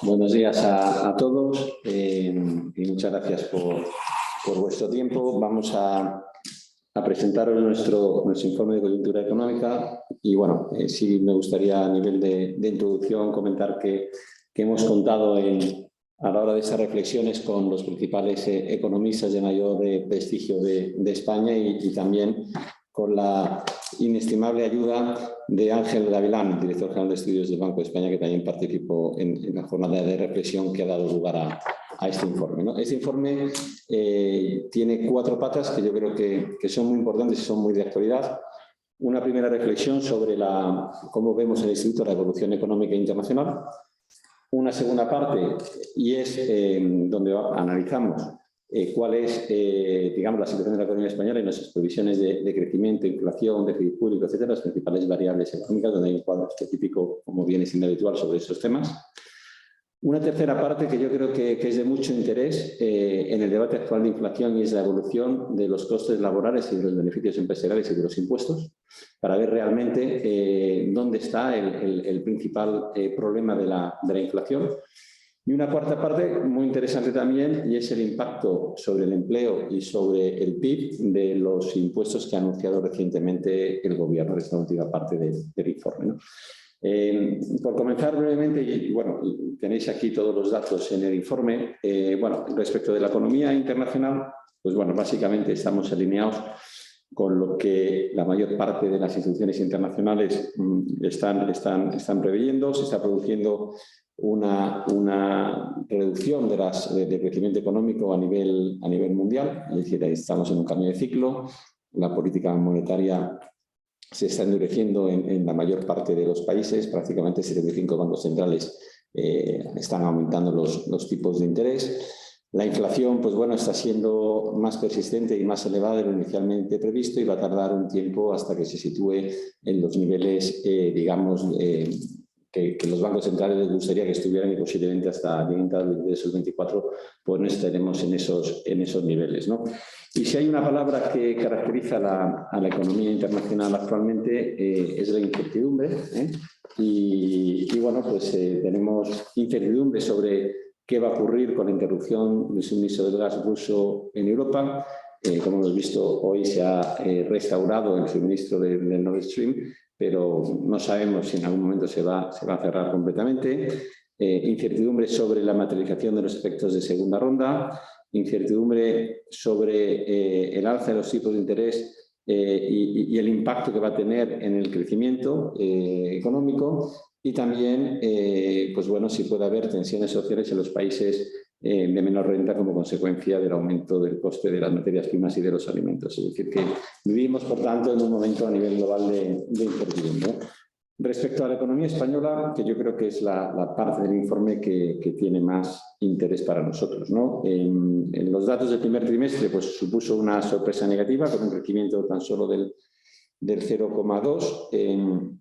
Buenos días a todos y muchas gracias por vuestro tiempo. Vamos a presentaros nuestro informe de coyuntura económica y bueno, sí me gustaría a nivel de introducción comentar que hemos contado a la hora de estas reflexiones con los principales economistas de mayor prestigio de España y también con la inestimable ayuda de Ángel Gavilán, director general de estudios del Banco de España, que también participó en la jornada de reflexión que ha dado lugar a este informe, ¿no? Este informe tiene 4 patas que yo creo que son muy importantes y son muy de actualidad. Una primera reflexión sobre cómo vemos en el Instituto la evolución económica internacional. Una segunda parte, y es donde analizamos cuál es, digamos, la situación de la economía española y nuestras previsiones de crecimiento, inflación, déficit público, etcétera, las principales variables económicas, donde hay un cuadro específico, como viene siendo habitual, sobre estos temas. Una tercera parte que yo creo que es de mucho interés en el debate actual de inflación y es la evolución de los costes laborales y de los beneficios empresariales y de los impuestos, para ver realmente dónde está el principal problema de la inflación. Y una cuarta parte muy interesante también, y es el impacto sobre el empleo y sobre el PIB de los impuestos que ha anunciado recientemente el gobierno, de esta última parte del informe, ¿no? Por comenzar brevemente, y bueno, tenéis aquí todos los datos en el informe, bueno, respecto de la economía internacional, pues bueno, básicamente estamos alineados con lo que la mayor parte de las instituciones internacionales están preveyendo. Se está produciendo una reducción de crecimiento económico a nivel mundial, es decir, estamos en un cambio de ciclo. La política monetaria se está endureciendo en la mayor parte de los países, prácticamente 75 bancos centrales están aumentando los tipos de interés. La inflación, pues bueno, está siendo más persistente y más elevada de lo inicialmente previsto y va a tardar un tiempo hasta que se sitúe en los niveles, digamos, que los bancos centrales les gustaría que estuvieran y posiblemente hasta de esos 24, pues no estaremos en esos niveles, ¿no? Y si hay una palabra que caracteriza a la economía internacional actualmente es la incertidumbre, y bueno, pues tenemos incertidumbre sobre qué va a ocurrir con la interrupción del suministro del gas ruso en Europa. Como hemos visto, hoy se ha restaurado el suministro del Nord Stream, pero no sabemos si en algún momento se va a cerrar completamente. Incertidumbre sobre la materialización de los efectos de segunda ronda, incertidumbre sobre el alza de los tipos de interés y el impacto que va a tener en el crecimiento económico, y también, pues bueno, si puede haber tensiones sociales en los países de menor renta como consecuencia del aumento del coste de las materias primas y de los alimentos. Es decir, que vivimos, por tanto, en un momento a nivel global de incertidumbre. Respecto a la economía española, que yo creo que es la parte del informe que tiene más interés para nosotros, ¿no? En los datos del primer trimestre, pues supuso una sorpresa negativa con un crecimiento tan solo del 0,2%.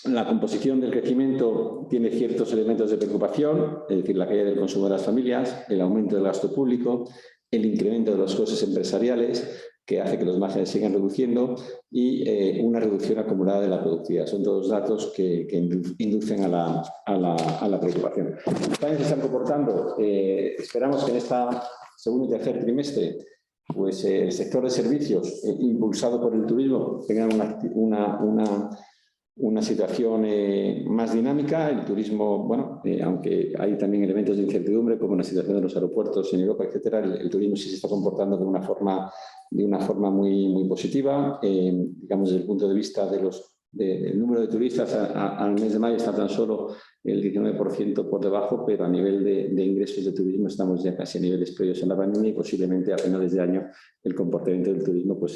La composición del crecimiento tiene ciertos elementos de preocupación, es decir, la caída del consumo de las familias, el aumento del gasto público, el incremento de los costes empresariales, que hace que los márgenes sigan reduciendo, y una reducción acumulada de la productividad. Son todos datos que inducen a la preocupación. En España se están comportando, esperamos que en esta segundo y tercer trimestre, pues el sector de servicios, impulsado por el turismo, tenga una situación más dinámica. El turismo, bueno, aunque hay también elementos de incertidumbre como la situación de los aeropuertos en Europa, etcétera, el turismo sí se está comportando de una forma muy positiva. Digamos, desde el punto de vista del número de turistas, al mes de mayo está tan solo el 19% por debajo, pero a nivel de ingresos de turismo estamos ya casi a niveles previos a la pandemia, y posiblemente a finales de año el comportamiento del turismo pues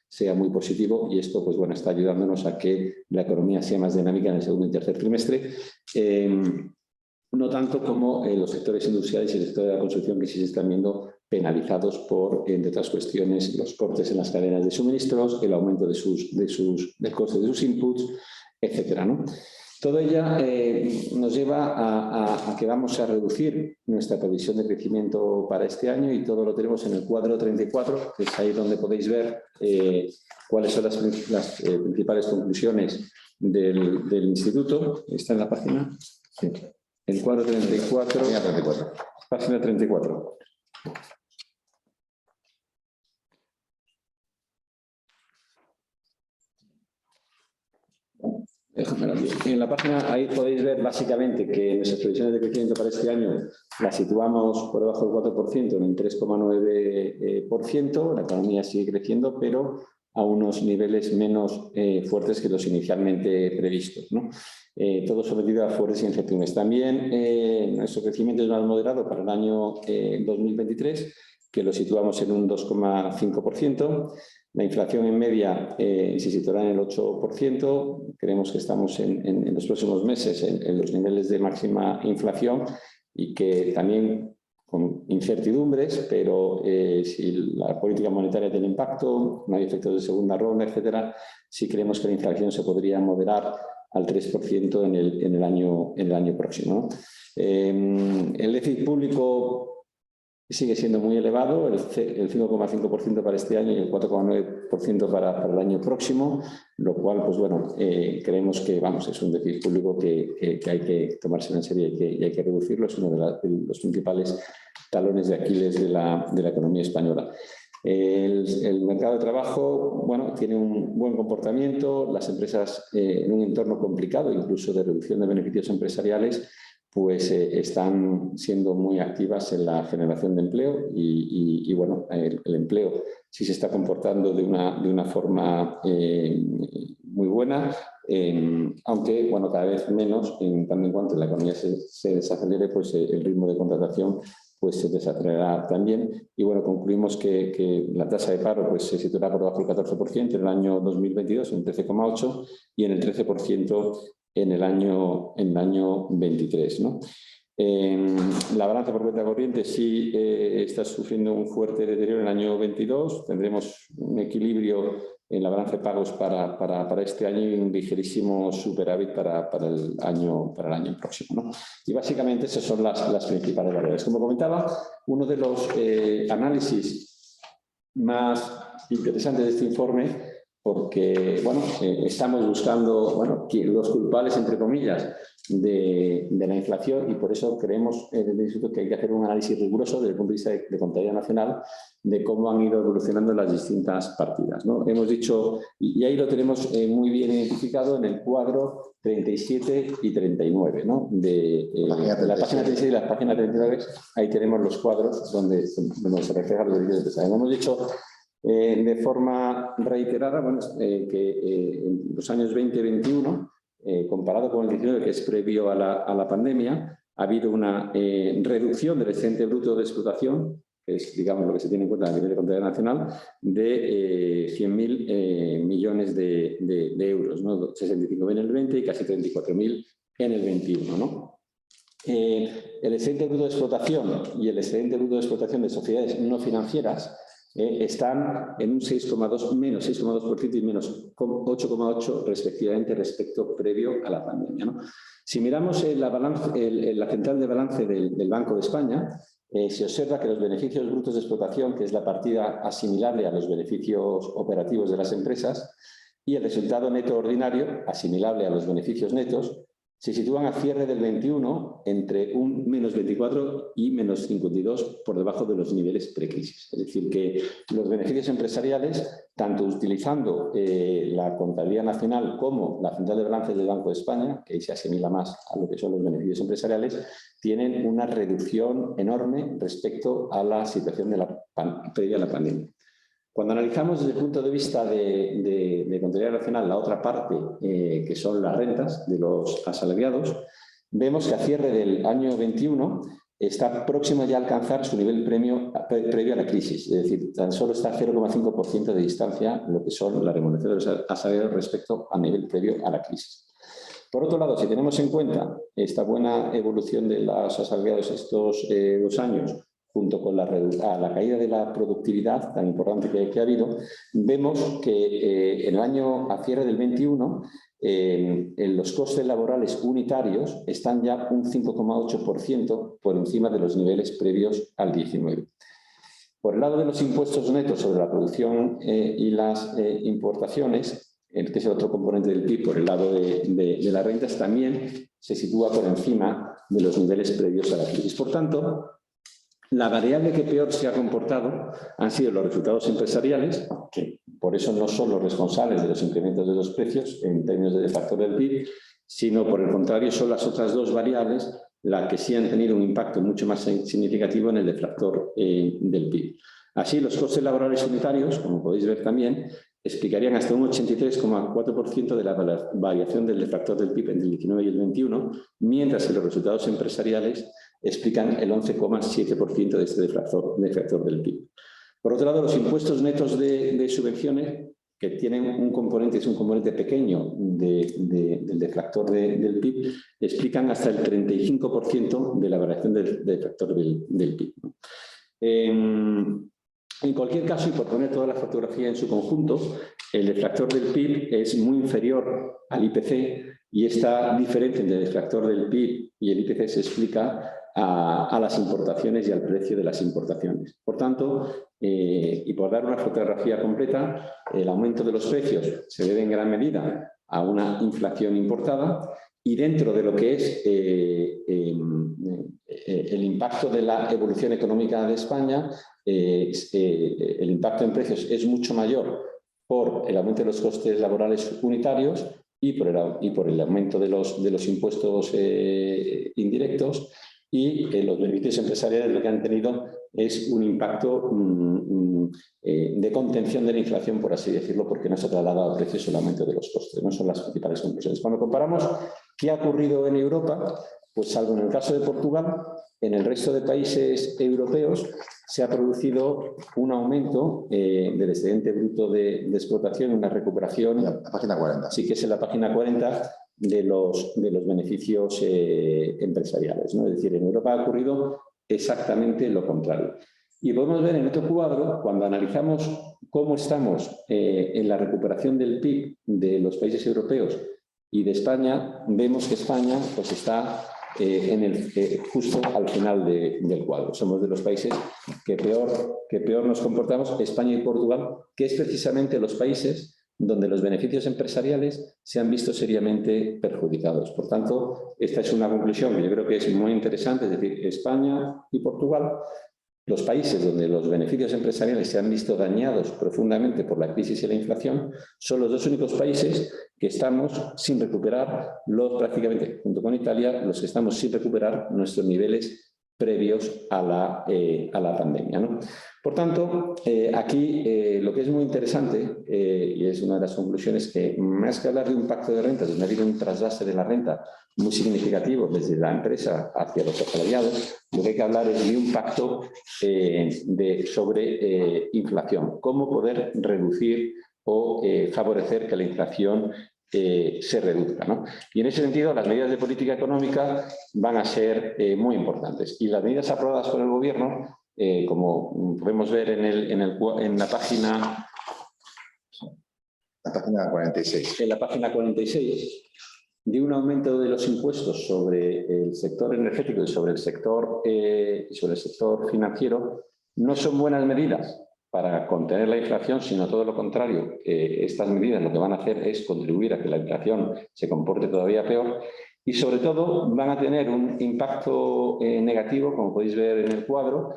sea muy positivo, y esto pues bueno, está ayudándonos a que la economía sea más dinámica en el segundo y tercer trimestre. No tanto como los sectores industriales y el sector de la construcción, que sí se están viendo penalizados por, entre otras cuestiones, los cortes en las cadenas de suministros, el aumento del coste de sus inputs, etcétera, ¿no? Todo ello nos lleva a que vamos a reducir nuestra previsión de crecimiento para este año, y todo lo tenemos en el cuadro 34, que es ahí donde podéis ver cuáles son las principales conclusiones del instituto. ¿Está en la página? Sí. El cuadro 34. Página 34. En la página ahí podéis ver básicamente que nuestras previsiones de crecimiento para este año las situamos por debajo del 4%, en el 3,9%. La economía sigue creciendo, pero a unos niveles menos fuertes que los inicialmente previstos, ¿no? Todo sometido a fuertes incertidumbres. También nuestro crecimiento es más moderado para el año 2023, que lo situamos en un 2,5%. La inflación en media se situará en el 8%. Creemos que estamos en los próximos meses en los niveles de máxima inflación y que también con incertidumbres, pero si la política monetaria tiene impacto, no hay efectos de segunda ronda, etcétera, sí creemos que la inflación se podría moderar al 3% en el año próximo, ¿no? El déficit público sigue siendo muy elevado, el 5,5% para este año y el 4,9% para el año próximo, lo cual, pues bueno, creemos que es un déficit público que hay que tomarse en serio y hay que reducirlo. Es uno de los principales talones de Aquiles de la economía española. El mercado de trabajo, bueno, tiene un buen comportamiento. Las empresas en un entorno complicado, incluso de reducción de beneficios empresariales, pues están siendo muy activas en la generación de empleo y bueno, el empleo sí se está comportando de una forma muy buena, aunque bueno, cada vez menos, en tanto en cuanto la economía se desacelere, pues el ritmo de contratación pues se desacelerará también. Y bueno, concluimos que la tasa de paro pues se situará por debajo del 14% en el año 2022, en 13,8%, y en el 13% en el año 23, ¿no? La balanza por cuenta corriente sí está sufriendo un fuerte deterioro en el año 22. Tendremos un equilibrio en la balanza de pagos para este año y un ligerísimo superávit para el año próximo, ¿no? Y básicamente esas son las principales variables. Como comentaba, uno de los análisis más interesantes de este informe, porque bueno, estamos buscando los culpables, entre comillas, de la inflación, y por eso creemos desde el Instituto que hay que hacer un análisis riguroso desde el punto de vista de contabilidad nacional de cómo han ido evolucionando las distintas partidas, ¿no? Hemos dicho, y ahí lo tenemos muy bien identificado en el cuadro 37 y 39, ¿no? La página 37 y la página 39, ahí tenemos los cuadros donde se reflejan los beneficios empresariales. Hemos dicho de forma reiterada que en los años 20 y 21, comparado con el 19, que es previo a la pandemia, ha habido una reducción del excedente bruto de explotación, que es, digamos, lo que se tiene en cuenta a nivel de contabilidad nacional, de 100.000 millones de euros, ¿no? 65.000 en el 20 y casi 34.000 en el 21, ¿no? El excedente bruto de explotación y el excedente bruto de explotación de sociedades no financieras están en un 6,2, menos 6,2% y menos 8,8% respectivamente respecto previo a la pandemia, ¿no? Si miramos la central de balance del Banco de España, se observa que los beneficios brutos de explotación, que es la partida asimilable a los beneficios operativos de las empresas, y el resultado neto ordinario, asimilable a los beneficios netos, se sitúan a cierre del 21 entre un menos 24 y menos 52 por debajo de los niveles precrisis. Es decir, que los beneficios empresariales, tanto utilizando la contabilidad nacional como la central de balances del Banco de España, que ahí se asimila más a lo que son los beneficios empresariales, tienen una reducción enorme respecto a la situación previa a la pandemia. Cuando analizamos desde el punto de vista de contabilidad nacional la otra parte, que son las rentas de los asalariados, vemos que a cierre del año 21 está próximo ya a alcanzar su nivel previo a la crisis. Es decir, tan solo está a 0,5% de distancia lo que son las remuneraciones de los asalariados respecto a nivel previo a la crisis. Por otro lado, si tenemos en cuenta esta buena evolución de los asalariados estos 2 años, junto con la caída de la productividad tan importante que ha habido, vemos que en el año a cierre del 21 los costes laborales unitarios están ya un 5,8% por encima de los niveles previos al 19. Por el lado de los impuestos netos sobre la producción y las importaciones, que es el otro componente del PIB por el lado de las rentas, también se sitúa por encima de los niveles previos a la crisis. Por tanto, la variable que peor se ha comportado han sido los resultados empresariales, que por eso no son los responsables de los incrementos de los precios en términos de deflactor del PIB, sino por el contrario son las otras dos variables las que sí han tenido un impacto mucho más significativo en el deflactor del PIB. Así, los costes laborales unitarios, como podéis ver también, explicarían hasta un 83,4% de la variación del deflactor del PIB entre el 19 y el 21, mientras que los resultados empresariales explican el 11,7% de este deflactor del PIB. Por otro lado, los impuestos netos de subvenciones, que tienen un componente, es un componente pequeño del deflactor del PIB, explican hasta el 35% de la variación del deflactor del PIB. En cualquier caso, y por poner toda la fotografía en su conjunto, el deflactor del PIB es muy inferior al IPC y esta diferencia entre el deflactor del PIB y el IPC se explica a las importaciones y al precio de las importaciones. Por tanto, y por dar una fotografía completa, el aumento de los precios se debe en gran medida a una inflación importada y dentro de lo que es el impacto de la evolución económica de España, el impacto en precios es mucho mayor por el aumento de los costes laborales unitarios y por el aumento de los impuestos indirectos, y los beneficios empresariales lo que han tenido es un impacto de contención de la inflación, por así decirlo, porque no se ha trasladado a precios el aumento de los costes. No son las principales conclusiones. Cuando comparamos qué ha ocurrido en Europa, pues salvo en el caso de Portugal, en el resto de países europeos se ha producido un aumento del excedente bruto de explotación, una recuperación. La página 40. Sí, que es en la página 40 de los beneficios empresariales, ¿no? Es decir, en Europa ha ocurrido exactamente lo contrario. Y podemos ver en otro cuadro, cuando analizamos cómo estamos en la recuperación del PIB de los países europeos y de España, vemos que España pues, está justo al final del cuadro. Somos de los países que peor nos comportamos, España y Portugal, que es precisamente los países donde los beneficios empresariales se han visto seriamente perjudicados. Por tanto, esta es una conclusión que yo creo que es muy interesante, es decir, España y Portugal, los países donde los beneficios empresariales se han visto dañados profundamente por la crisis y la inflación, son los dos únicos países que estamos sin recuperar, prácticamente, junto con Italia, los que estamos sin recuperar nuestros niveles previos a la pandemia, ¿no? Por tanto, aquí lo que es muy interesante, y es una de las conclusiones, que más que hablar de un pacto de rentas, donde ha habido un trasvase de la renta muy significativo desde la empresa hacia los asalariados, lo que hay que hablar es de un pacto sobre inflación, cómo poder reducir o favorecer que la inflación se reduzca, ¿no? Y en ese sentido, las medidas de política económica van a ser muy importantes. Y las medidas aprobadas por el Gobierno, como podemos ver en la página... La página 46. En la página 46, de un aumento de los impuestos sobre el sector energético y sobre el sector financiero, no son buenas medidas para contener la inflación, sino todo lo contrario. Estas medidas lo que van a hacer es contribuir a que la inflación se comporte todavía peor y, sobre todo, van a tener un impacto negativo, como podéis ver en el cuadro,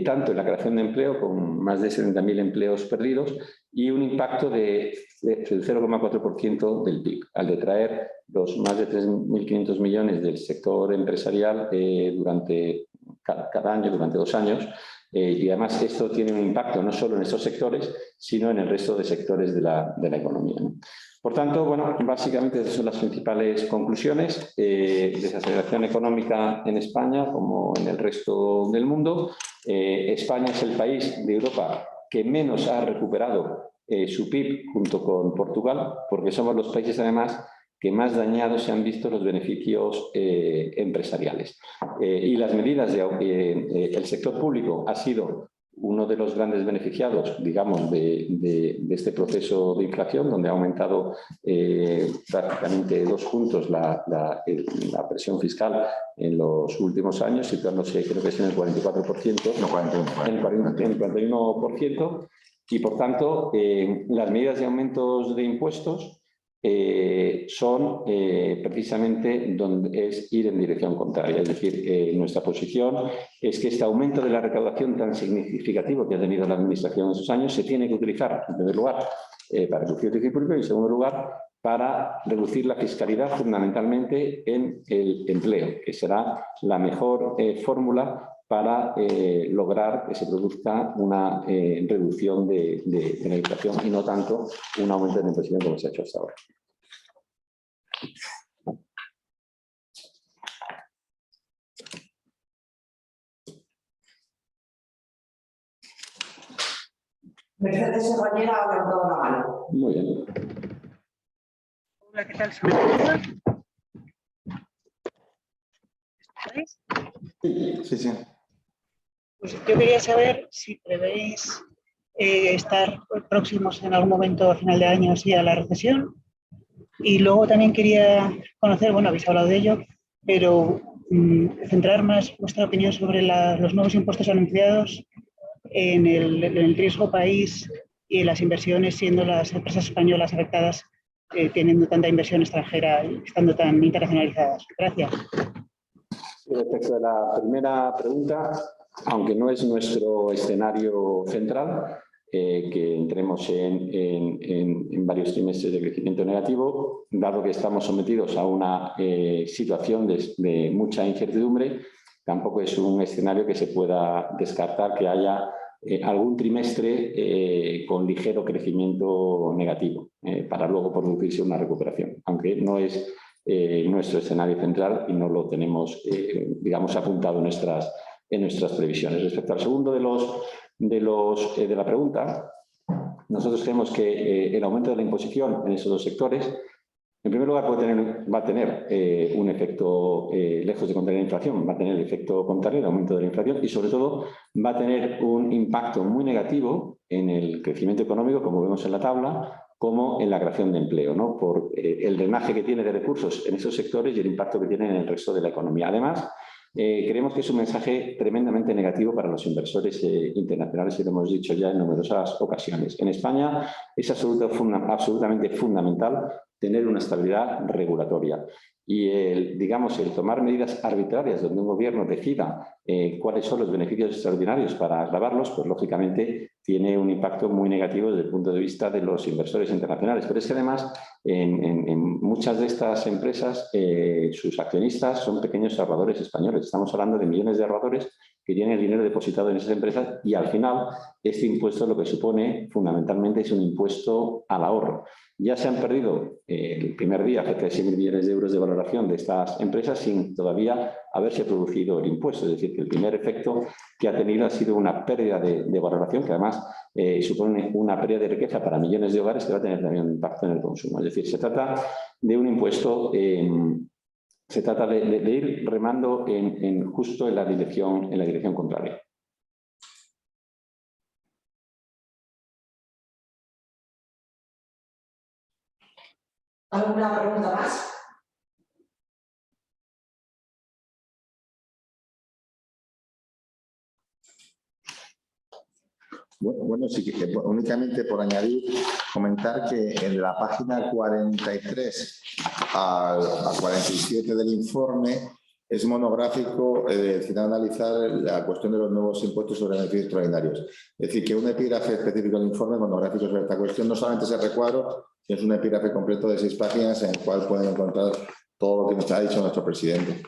tanto en la creación de empleo, con más de 70.000 empleos perdidos, y un impacto del 0,4% del PIB, al detraer los más de 3.500 millones del sector empresarial durante cada año, durante 2 años, y además esto tiene un impacto no solo en estos sectores, sino en el resto de sectores de la economía, ¿no? Por tanto, bueno, básicamente esas son las principales conclusiones. Desaceleración económica en España como en el resto del mundo. España es el país de Europa que menos ha recuperado su PIB junto con Portugal, porque somos los países además que más dañados se han visto los beneficios empresariales. Y las medidas el sector público ha sido uno de los grandes beneficiados, digamos, de este proceso de inflación, donde ha aumentado prácticamente 2 puntos la presión fiscal en los últimos años, situándose, creo que es en el 44%, no, 41%. En el 41%, y por tanto las medidas de aumentos de impuestos son precisamente donde es ir en dirección contraria. Es decir, nuestra posición es que este aumento de la recaudación tan significativo que ha tenido la Administración en esos años se tiene que utilizar, en primer lugar, para reducir el déficit público y, en segundo lugar, para reducir la fiscalidad fundamentalmente en el empleo, que será la mejor fórmula para lograr que se produzca una reducción de la inflación y no tanto un aumento de la inflación como se ha hecho hasta ahora. Mercedes Serrañera ha levantado la mano. Muy bien. Hola, ¿qué tal? ¿Se me escucha? ¿Escucháis? Sí, sí. Pues yo quería saber si prevéis estar próximos en algún momento a final de año sí a la recesión. Y luego también quería conocer, bueno, habéis hablado de ello, pero centrar más vuestra opinión sobre los nuevos impuestos anunciados en el riesgo país y en las inversiones, siendo las empresas españolas afectadas, teniendo tanta inversión extranjera y estando tan internacionalizadas. Gracias. Respecto a la primera pregunta, aunque no es nuestro escenario central, que entremos en varios trimestres de crecimiento negativo, dado que estamos sometidos a una situación de mucha incertidumbre, tampoco es un escenario que se pueda descartar que haya algún trimestre con ligero crecimiento negativo para luego producirse una recuperación, aunque no es nuestro escenario central y no lo tenemos, digamos, apuntado en nuestras previsiones. Respecto al segundo de la pregunta, nosotros creemos que el aumento de la imposición en esos dos sectores, en primer lugar, va a tener un efecto, lejos de contener la inflación, va a tener el efecto contrario, el aumento de la inflación, y sobre todo va a tener un impacto muy negativo en el crecimiento económico, como vemos en la tabla, como en la creación de empleo, ¿no? Por el drenaje que tiene de recursos en esos sectores y el impacto que tiene en el resto de la economía. Además, creemos que es un mensaje tremendamente negativo para los inversores internacionales, y lo hemos dicho ya en numerosas ocasiones. En España es absolutamente fundamental tener una estabilidad regulatoria. Y el tomar medidas arbitrarias donde un gobierno decida cuáles son los beneficios extraordinarios para agravarlos, pues lógicamente tiene un impacto muy negativo desde el punto de vista de los inversores internacionales. Pero es que además en muchas de estas empresas sus accionistas son pequeños ahorradores españoles. Estamos hablando de millones de ahorradores que tienen el dinero depositado en esas empresas y al final este impuesto lo que supone fundamentalmente es un impuesto al ahorro. Ya se han perdido el primer día cerca de 6.000 millones de euros de valoración de estas empresas sin todavía haberse producido el impuesto. Es decir, que el primer efecto que ha tenido ha sido una pérdida de valoración que además supone una pérdida de riqueza para millones de hogares que va a tener también un impacto en el consumo. Es decir, se trata de un impuesto, se trata de ir remando justo en la dirección contraria. ¿Alguna pregunta más? Bueno, sí, únicamente por añadir, comentar que en la página 43 al 47 del informe es monográfico analizar la cuestión de los nuevos impuestos sobre beneficios extraordinarios. Es decir, que un epígrafe específico del informe monográfico sobre esta cuestión no solamente es el recuadro, sino es un epígrafe completo de 6 páginas en el cual pueden encontrar todo lo que nos ha dicho nuestro presidente.